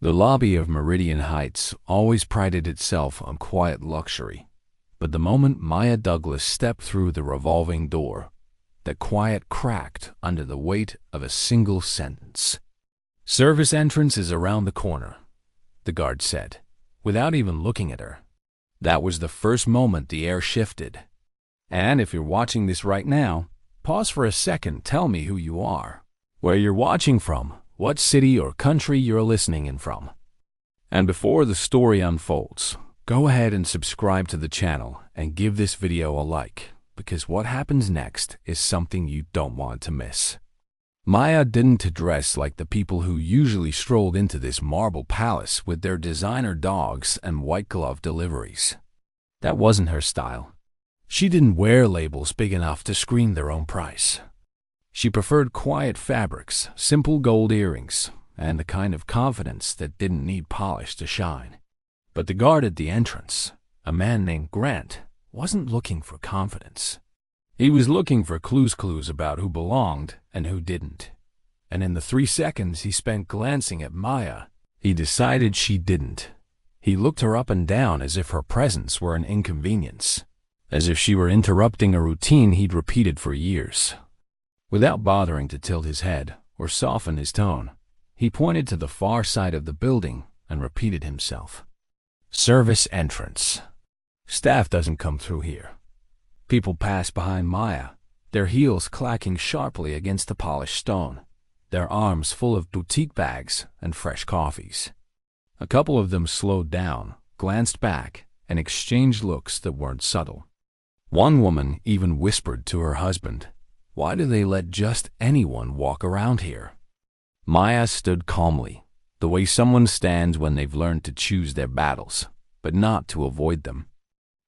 The lobby of Meridian Heights always prided itself on quiet luxury, but the moment Maya Douglas stepped through the revolving door, the quiet cracked under the weight of a single sentence. "Service entrance is around the corner," the guard said, without even looking at her. That was the first moment the air shifted. And if you're watching this right now, pause for a second, tell me who you are, where you're watching from, what city or country you're listening in from. And before the story unfolds, go ahead and subscribe to the channel and give this video a like, because what happens next is something you don't want to miss. Maya didn't dress like the people who usually strolled into this marble palace with their designer dogs and white glove deliveries. That wasn't her style. She didn't wear labels big enough to screen their own price. She preferred quiet fabrics, simple gold earrings, and the kind of confidence that didn't need polish to shine. But the guard at the entrance, a man named Grant, wasn't looking for confidence. He was looking for clues about who belonged and who didn't. And in the 3 seconds he spent glancing at Maya, he decided she didn't. He looked her up and down as if her presence were an inconvenience, as if she were interrupting a routine he'd repeated for years. Without bothering to tilt his head or soften his tone, he pointed to the far side of the building and repeated himself. "Service entrance. Staff doesn't come through here." People passed behind Maya, their heels clacking sharply against the polished stone, their arms full of boutique bags and fresh coffees. A couple of them slowed down, glanced back, and exchanged looks that weren't subtle. One woman even whispered to her husband, "Why do they let just anyone walk around here?" Maya stood calmly, the way someone stands when they've learned to choose their battles, but not to avoid them.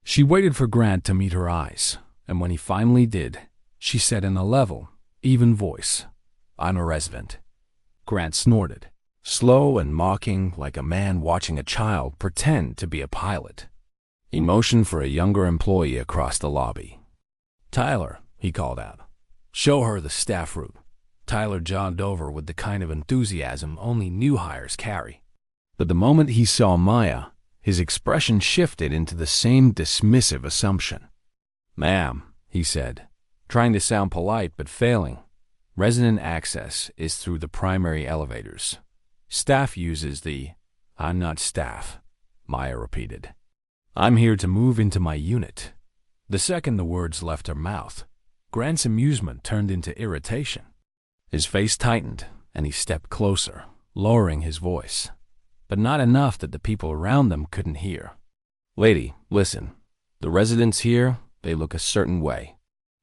She waited for Grant to meet her eyes, and when he finally did, she said in a level, even voice, "I'm a resident." Grant snorted, slow and mocking, like a man watching a child pretend to be a pilot. He motioned for a younger employee across the lobby. "Tyler," he called out. "Show her the staff route." Tyler jogged over with the kind of enthusiasm only new hires carry. But the moment he saw Maya, his expression shifted into the same dismissive assumption. "Ma'am," he said, trying to sound polite but failing, "resident access is through the primary elevators. Staff uses the—" "I'm not staff," Maya repeated. "I'm here to move into my unit." The second the words left her mouth, Grant's amusement turned into irritation. His face tightened, and he stepped closer, lowering his voice, but not enough that the people around them couldn't hear. "Lady, listen. The residents here, they look a certain way.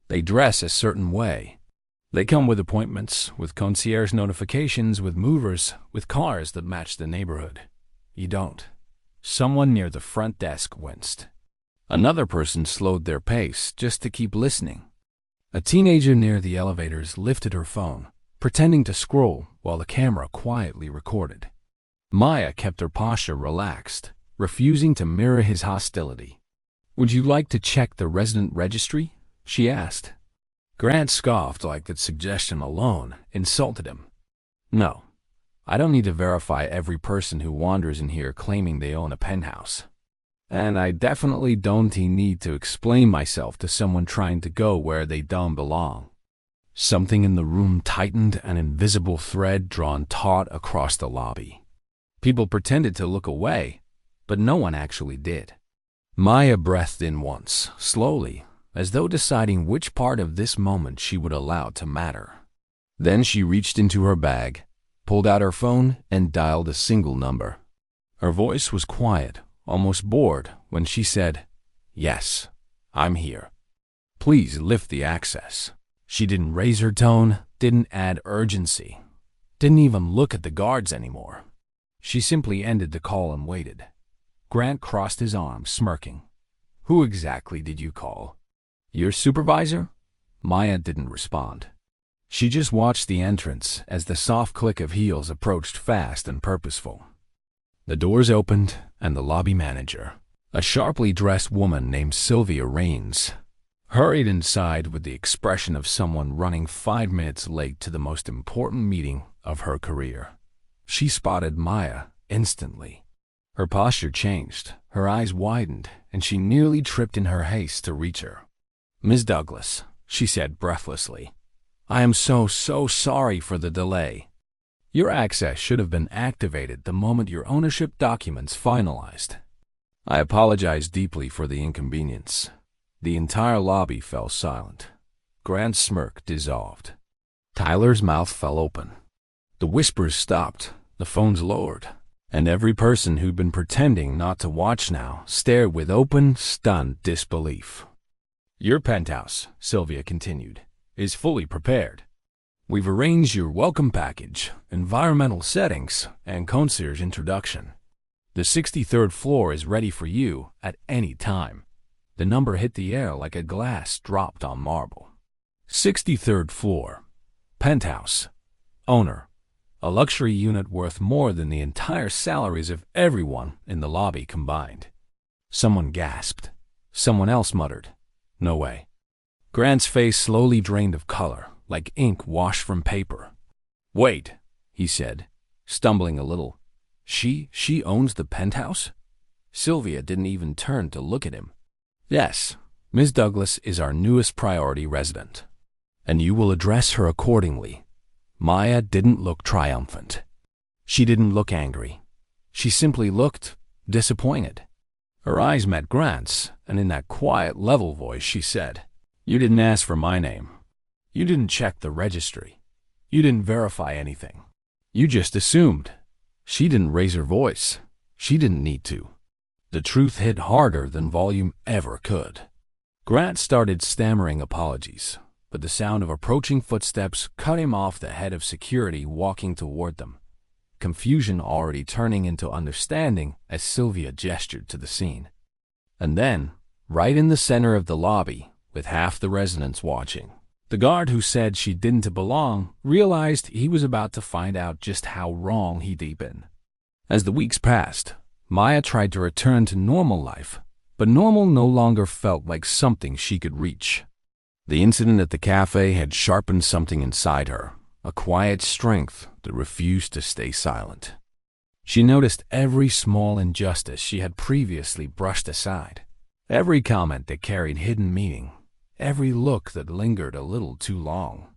They dress a certain way. They come with appointments, with concierge notifications, with movers, with cars that match the neighborhood. You don't." Someone near the front desk winced. Another person slowed their pace just to keep listening. A teenager near the elevators lifted her phone, pretending to scroll while the camera quietly recorded. Maya kept her posture relaxed, refusing to mirror his hostility. "Would you like to check the resident registry?" she asked. Grant scoffed like that suggestion alone insulted him. "No, I don't need to verify every person who wanders in here claiming they own a penthouse. And I definitely don't need to explain myself to someone trying to go where they don't belong." Something in the room tightened, an invisible thread drawn taut across the lobby. People pretended to look away, but no one actually did. Maya breathed in once, slowly, as though deciding which part of this moment she would allow to matter. Then she reached into her bag, pulled out her phone, and dialed a single number. Her voice was quiet, almost bored, when she said, "Yes, I'm here. Please lift the access." She didn't raise her tone, didn't add urgency, didn't even look at the guards anymore. She simply ended the call and waited. Grant crossed his arms, smirking. "Who exactly did you call? Your supervisor?" Maya didn't respond. She just watched the entrance as the soft click of heels approached fast and purposeful. The doors opened, and the lobby manager, a sharply dressed woman named Sylvia Raines, hurried inside with the expression of someone running 5 minutes late to the most important meeting of her career. She spotted Maya instantly. Her posture changed, her eyes widened, and she nearly tripped in her haste to reach her. "Miss Douglas," she said breathlessly, "I am so sorry for the delay. Your access should have been activated the moment your ownership documents finalized. I apologize deeply for the inconvenience." The entire lobby fell silent. Grant's smirk dissolved. Tyler's mouth fell open. The whispers stopped, the phones lowered, and every person who'd been pretending not to watch now stared with open, stunned disbelief. "Your penthouse," Sylvia continued, "is fully prepared. We've arranged your welcome package, environmental settings, and concierge introduction. The 63rd floor is ready for you at any time." The number hit the air like a glass dropped on marble. 63rd floor. Penthouse. Owner. A luxury unit worth more than the entire salaries of everyone in the lobby combined. Someone gasped. Someone else muttered, "No way." Grant's face slowly drained of color, like ink washed from paper. "Wait," he said, stumbling a little. She owns the penthouse?" Sylvia didn't even turn to look at him. "Yes, Miss Douglas is our newest priority resident, and you will address her accordingly." Maya didn't look triumphant. She didn't look angry. She simply looked disappointed. Her eyes met Grant's, and in that quiet, level voice she said, "You didn't ask for my name. You didn't check the registry. You didn't verify anything. You just assumed." She didn't raise her voice. She didn't need to. The truth hit harder than volume ever could. Grant started stammering apologies, but the sound of approaching footsteps cut him off the head of security walking toward them, confusion already turning into understanding as Sylvia gestured to the scene. And then, right in the center of the lobby, with half the residents watching, the guard who said she didn't belong realized he was about to find out just how wrong he'd been. As the weeks passed, Maya tried to return to normal life, but normal no longer felt like something she could reach. The incident at the cafe had sharpened something inside her, a quiet strength that refused to stay silent. She noticed every small injustice she had previously brushed aside, every comment that carried hidden meaning, every look that lingered a little too long.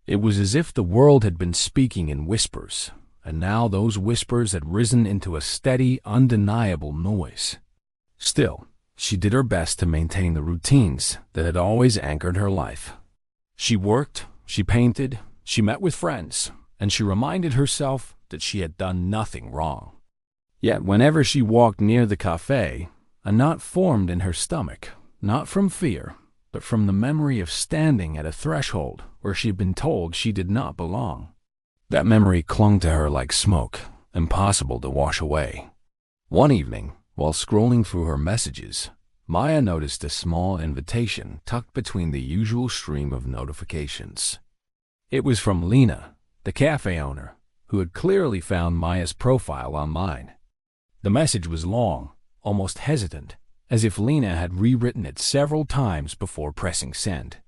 It was as if the world had been speaking in whispers, and now those whispers had risen into a steady, undeniable noise. Still, she did her best to maintain the routines that had always anchored her life. She worked, she painted, she met with friends, and she reminded herself that she had done nothing wrong. Yet whenever she walked near the cafe, a knot formed in her stomach, not from fear, but from the memory of standing at a threshold where she had been told she did not belong. That memory clung to her like smoke, impossible to wash away. One evening, while scrolling through her messages, Maya noticed a small invitation tucked between the usual stream of notifications. It was from Lena, the cafe owner, who had clearly found Maya's profile online. The message was long, almost hesitant, as if Lena had rewritten it several times before pressing send.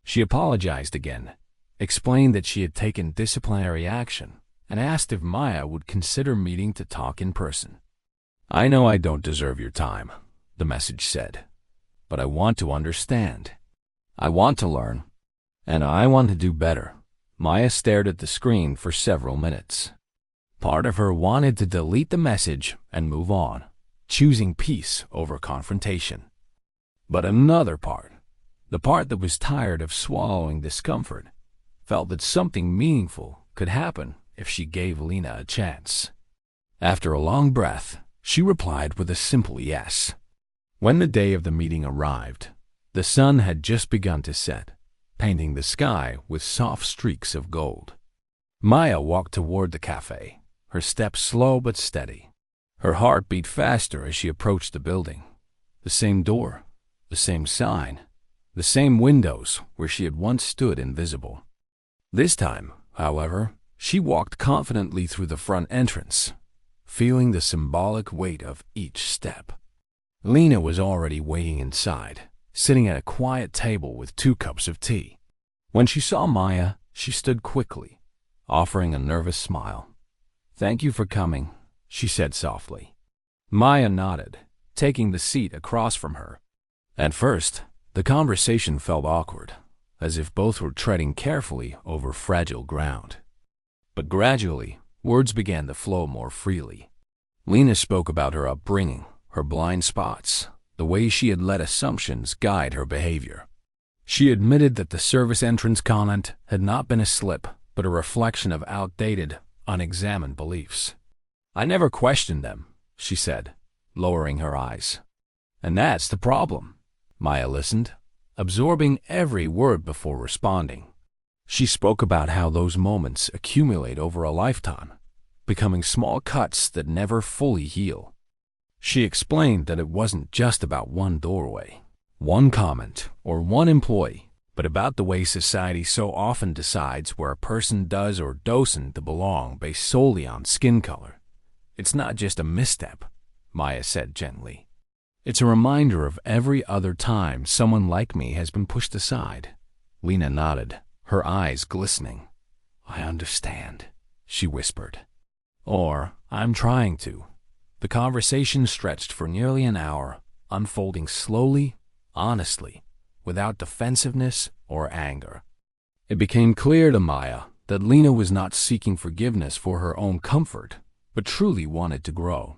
She apologized again, explained that she had taken disciplinary action, and asked if Maya would consider meeting to talk in person. "I know I don't deserve your time," the message said, "but I want to understand. I want to learn, and I want to do better." Maya stared at the screen for several minutes. Part of her wanted to delete the message and move on, choosing peace over confrontation. But another part, the part that was tired of swallowing discomfort, felt that something meaningful could happen if she gave Lena a chance. After a long breath, she replied with a simple yes. When the day of the meeting arrived, the sun had just begun to set, painting the sky with soft streaks of gold. Maya walked toward the cafe, her steps slow but steady. Her heart beat faster as she approached the building. The same door, the same sign, the same windows where she had once stood invisible. This time, however, she walked confidently through the front entrance, feeling the symbolic weight of each step. Lena was already waiting inside, sitting at a quiet table with 2 cups of tea. When she saw Maya, she stood quickly, offering a nervous smile. "Thank you for coming. she said softly. Maya nodded, taking the seat across from her. At first, the conversation felt awkward, as if both were treading carefully over fragile ground. But gradually, words began to flow more freely. Lena spoke about her upbringing, her blind spots, the way she had let assumptions guide her behavior. She admitted that the service entrance comment had not been a slip, but a reflection of outdated, unexamined beliefs. I never questioned them, she said, lowering her eyes. And that's the problem. Maya listened, absorbing every word before responding. She spoke about how those moments accumulate over a lifetime, becoming small cuts that never fully heal. She explained that it wasn't just about one doorway, one comment, or one employee, but about the way society so often decides where a person does or doesn't belong based solely on skin color. It's not just a misstep, Maya said gently. It's a reminder of every other time someone like me has been pushed aside. Lena nodded, her eyes glistening. I understand, she whispered. Or, I'm trying to. The conversation stretched for nearly an hour, unfolding slowly, honestly, without defensiveness or anger. It became clear to Maya that Lena was not seeking forgiveness for her own comfort, but truly wanted to grow.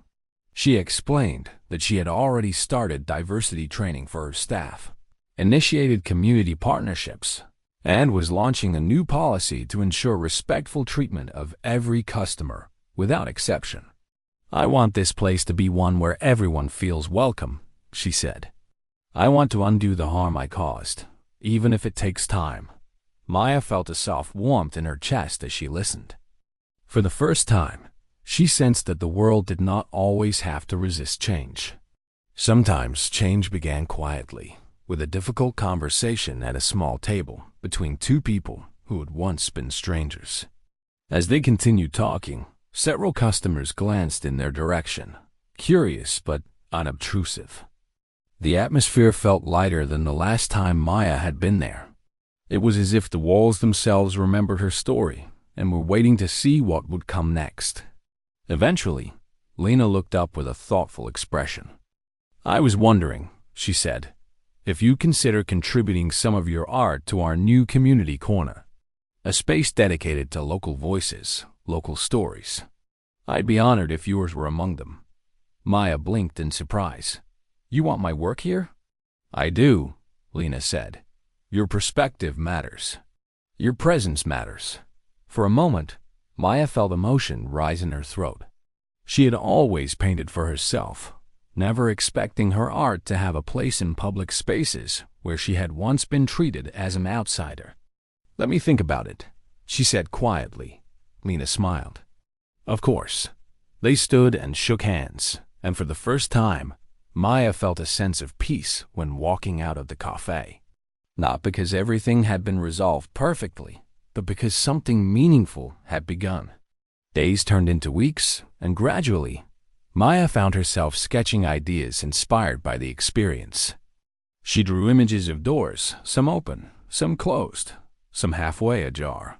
She explained that she had already started diversity training for her staff, initiated community partnerships, and was launching a new policy to ensure respectful treatment of every customer, without exception. I want this place to be one where everyone feels welcome, she said. I want to undo the harm I caused, even if it takes time. Maya felt a soft warmth in her chest as she listened. For the first time, she sensed that the world did not always have to resist change. Sometimes change began quietly, with a difficult conversation at a small table between two people who had once been strangers. As they continued talking, several customers glanced in their direction, curious but unobtrusive. The atmosphere felt lighter than the last time Maya had been there. It was as if the walls themselves remembered her story and were waiting to see what would come next. Eventually, Lena looked up with a thoughtful expression. I was wondering, she said, if you consider contributing some of your art to our new community corner, a space dedicated to local voices, local stories. I'd be honored if yours were among them. Maya blinked in surprise. You want my work here? I do, Lena said. Your perspective matters. Your presence matters. For a moment, Maya felt emotion rise in her throat. She had always painted for herself, never expecting her art to have a place in public spaces where she had once been treated as an outsider. Let me think about it, she said quietly. Lena smiled. Of course. They stood and shook hands, and for the first time, Maya felt a sense of peace when walking out of the cafe. Not because everything had been resolved perfectly, but because something meaningful had begun. Days turned into weeks, and gradually, Maya found herself sketching ideas inspired by the experience. She drew images of doors, some open, some closed, some halfway ajar.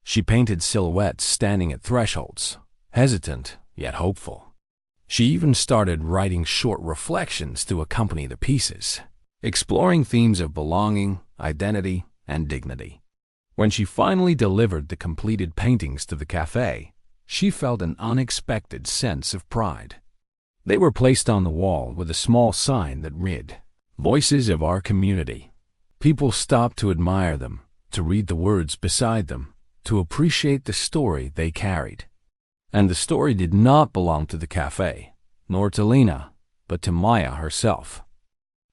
She painted silhouettes standing at thresholds, hesitant yet hopeful. She even started writing short reflections to accompany the pieces, exploring themes of belonging, identity, and dignity. When she finally delivered the completed paintings to the cafe, she felt an unexpected sense of pride. They were placed on the wall with a small sign that read, Voices of Our Community. People stopped to admire them, to read the words beside them, to appreciate the story they carried. And the story did not belong to the cafe, nor to Lena, but to Maya herself.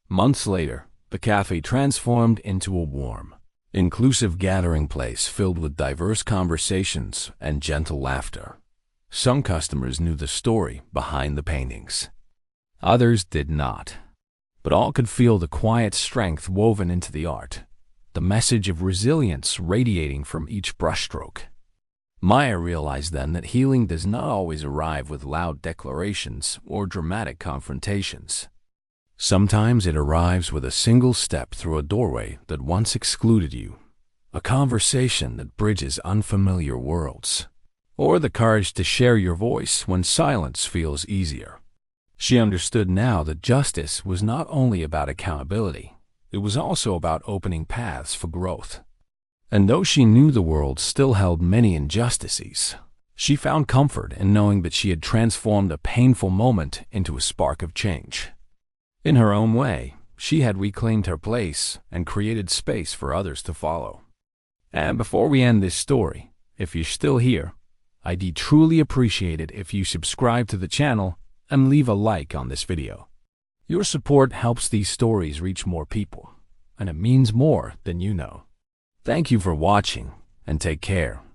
Months later, the cafe transformed into a warm, inclusive gathering place filled with diverse conversations and gentle laughter. Some customers knew the story behind the paintings. Others did not. But all could feel the quiet strength woven into the art, the message of resilience radiating from each brushstroke. Maya realized then that healing does not always arrive with loud declarations or dramatic confrontations. Sometimes it arrives with a single step through a doorway that once excluded you, a conversation that bridges unfamiliar worlds, or the courage to share your voice when silence feels easier. She understood now that justice was not only about accountability, it was also about opening paths for growth. And though she knew the world still held many injustices, she found comfort in knowing that she had transformed a painful moment into a spark of change. In her own way, she had reclaimed her place and created space for others to follow. And before we end this story, if you're still here, I'd truly appreciate it if you subscribe to the channel and leave a like on this video. Your support helps these stories reach more people, and it means more than you know. Thank you for watching, and take care.